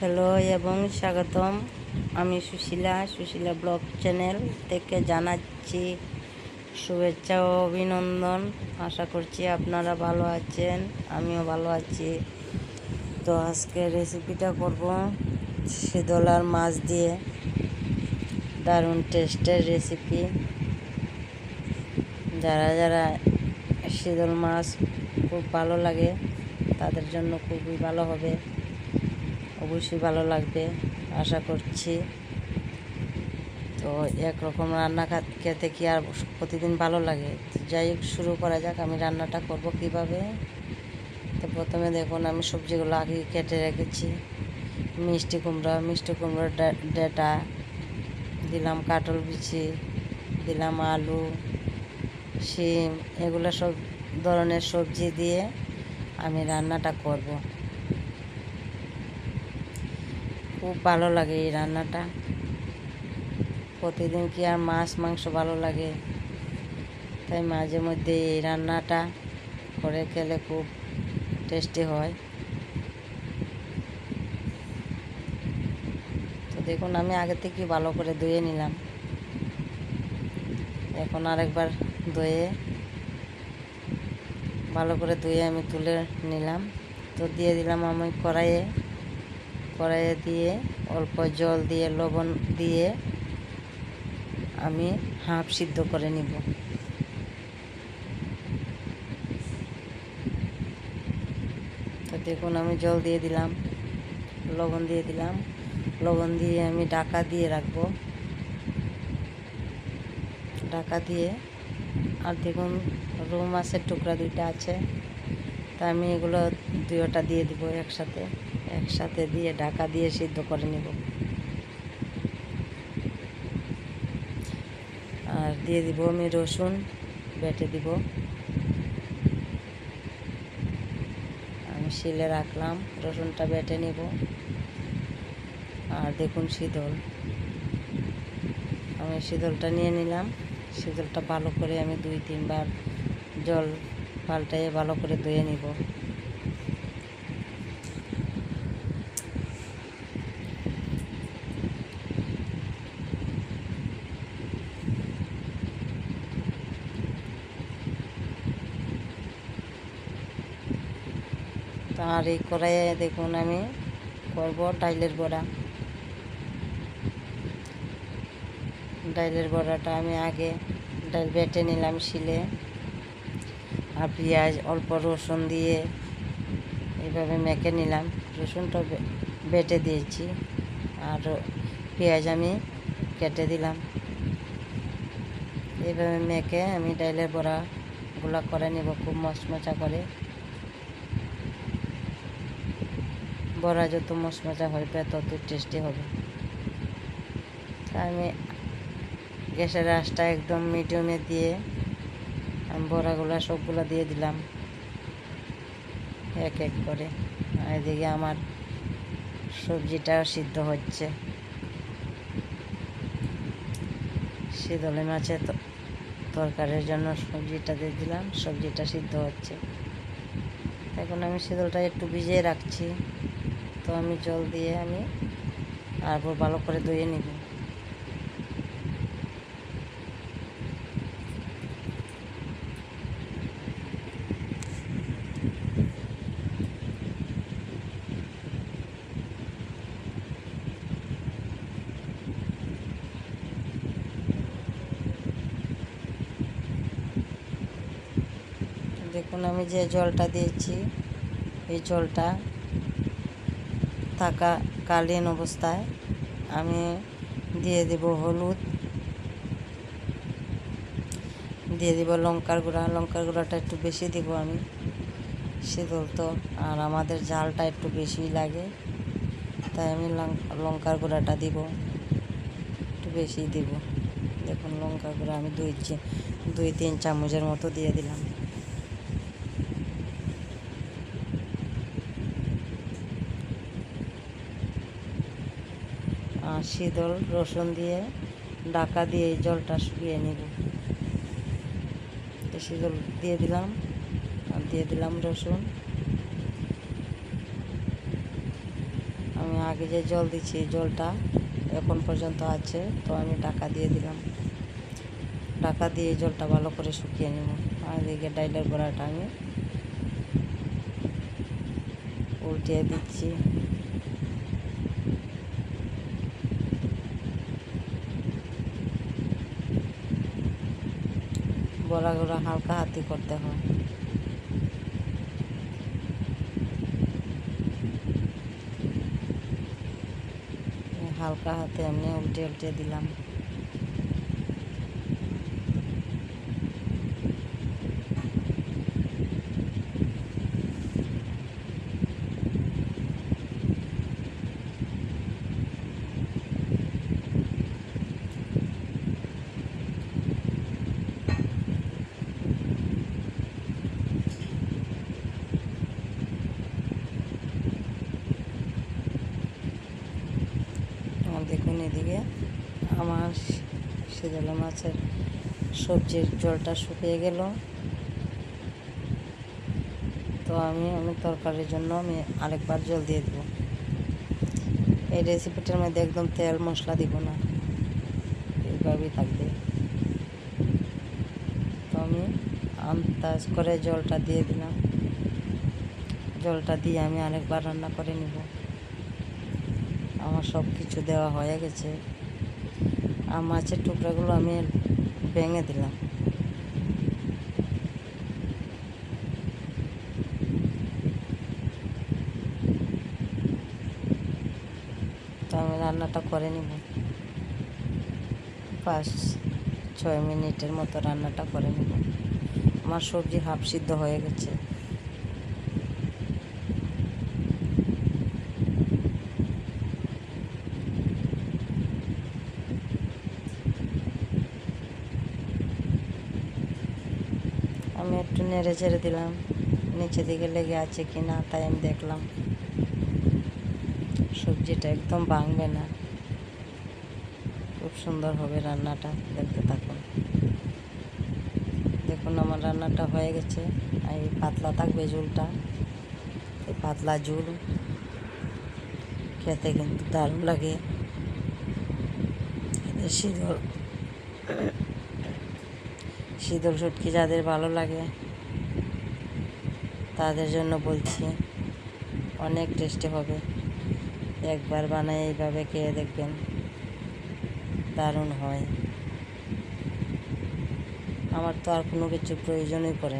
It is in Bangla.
হ্যালো এবং স্বাগতম। আমি সুশীলা ব্লগ চ্যানেল থেকে জানাচ্ছি শুভেচ্ছা ও অভিনন্দন। আশা করছি আপনারা ভালো আছেন, আমিও ভালো আছি। তো আজকে রেসিপিটা করব শীতলার মাছ দিয়ে, দারুণ টেস্টের রেসিপি। যারা যারা শীতল মাছ খুব ভালো লাগে তাদের জন্য খুবই ভালো হবে, অবশ্যই ভালো লাগবে আশা করছি। তো একরকম রান্না খেতে কি আর প্রতিদিন ভালো লাগে? যাই হোক, শুরু করা যাক। আমি রান্নাটা করব কিভাবে। তো প্রথমে দেখুন, আমি সবজিগুলো আগে কেটে রেখেছি। মিষ্টি কুমড়ো ডাঁটা দিলাম, কাটল বিচি দিলাম, আলু, শিম, এগুলো সব ধরনের সবজি দিয়ে আমি রান্নাটা করব। খুব ভালো লাগে এই রান্নাটা। প্রতিদিন কি আর মাছ মাংস ভালো লাগে? তাই মাঝে মধ্যে এই রান্নাটা করে খেলে খুব টেস্টি হয়। তো দেখুন, আমি আগে থেকে ভালো করে ধুয়ে নিলাম। এখন আরেকবার ভালো করে ধুয়ে আমি তুলে নিলাম। তো দিয়ে দিলাম আমি কড়াইয়ে দিয়ে অল্প জল দিয়ে লবণ দিয়ে আমি হাফ সিদ্ধ করে নিব। তো দেখুন, আমি জল দিয়ে দিলাম, লবণ দিয়ে দিলাম। লবণ দিয়ে আমি ঢাকা দিয়ে রাখবো, ঢাকা দিয়ে। আর দেখুন, রুই মাছের টুকরা দুইটা আছে, তা আমি এগুলো দুইটা দিয়ে দিব একসাথে দিয়ে ঢাকা দিয়ে সিদ্ধ করে নিব। আর দিয়ে দিব আমি রসুন বেটে দিব। আমি শিলে রাখলাম, রসুনটা বেটে নিব। আর দেখুন, আমি শীতলটা নিয়ে নিলাম। শীতলটা ভালো করে আমি 2-3 বার জল পাল্টাইয়ে ভালো করে ধুয়ে নিব। আর এই কড়াইয়ে দেখুন আমি করব ডাইলের বড়াটা আমি আগে ডাল বেটে নিলাম শিলে। আর পেঁয়াজ, অল্প রসুন দিয়ে এইভাবে মেখে নিলাম। রসুনটা বেটে দিয়েছি, আর পেঁয়াজ আমি কেটে দিলাম। এইভাবে মেখে আমি ডাইলের বড়াগুলো করে নিব খুব মচমচা করে। বড়া যত মচমচা হবে তত টেস্টি হবে। আমি গ্যাসের আঁচটা একদম মিডিয়ামে দিয়ে আমি বড়াগুলো সবগুলো দিয়ে দিলাম এক এক করে। আর এদিকে আমার সবজিটাও সিদ্ধ হচ্ছে। শীতল মাছের তরকারির জন্য সবজিটা দিয়ে দিলাম, সবজিটা সিদ্ধ হচ্ছে। এখন আমি শীতলটা একটু ভিজিয়ে রাখছি। তো আমি জল দিয়ে আমি তারপর ভালো করে ধুয়ে নিব। দেখুন, আমি যে জলটা দিয়েছি এই জলটা থাকাকালীন অবস্থায় আমি দিয়ে দেব হলুদ, দিয়ে দিব লঙ্কার গুঁড়াটা একটু বেশি দিব আমি, শীতল তো আর আমাদের ঝালটা একটু বেশিই লাগে, তাই আমি লঙ্কার গুঁড়াটা দিব, একটু বেশি দিব। দেখুন, লঙ্কার গুঁড়া আমি 2-3 চামচের মতো দিয়ে দিলাম। আর শীতল রসুন দিয়ে ঢাকা দিয়ে এই জলটা শুকিয়ে নিব। শীতল দিয়ে দিলাম আর দিয়ে দিলাম রসুন। আমি আগে যে জল দিচ্ছি জলটা এখন পর্যন্ত আছে, তো আমি ঢাকা দিয়ে দিলাম। ঢাকা দিয়ে জলটা ভালো করে শুকিয়ে নেব। আর এদিকে ডাইলের বড়াটা আমি উল্টিয়ে দিচ্ছি। বড়াগুলো হালকা হাতে করতে হয়। হালকা হাতে এমনি উল্টে উল্টে দিলাম। দেখুন এদিকে আমার শীতল মাছের সবজির জলটা শুকিয়ে গেল। তো আমি তরকারির জন্য আমি আরেকবার জল দিয়ে দেবো। এই রেসিপিটার মধ্যে একদম তেল মশলা দিব না, এইভাবেই থাকবে। তো আমি আন্দাজ করে জলটা দিয়ে দিলাম। জলটা দিয়ে আমি আরেকবার রান্না করে নিব। আমার সব কিছু দেওয়া হয়ে গেছে। আর মাছের টুকরাগুলো আমি ভেঙে দিলাম। তো আমি রান্নাটা করে নিব। 5-6 মিনিটের মতো রান্নাটা করে নিব। আমার সবজি হাফ সিদ্ধ হয়ে গেছে। আমি একটু নেড়ে চেড়ে দিলাম, নিচে দিকে লেগে আছে কি না তাই আমি দেখলাম। সবজিটা একদম ভাঙবে না, খুব সুন্দর হবে রান্নাটা। দেখতে থাকুন। দেখুন আমার রান্নাটা হয়ে গেছে। আর এই পাতলা থাকবে ঝোলটা। এই পাতলা ঝোল খেতে কিন্তু দারুণ লাগে। শীতল শুটকি যাদের ভালো লাগে তাদের জন্য বলছি, অনেক টেস্টি হবে। একবার বানায় এইভাবে খেয়ে দেখবেন, দারুণ হয়। আমার তো আর কোনো কিছু প্রয়োজনই পড়ে না।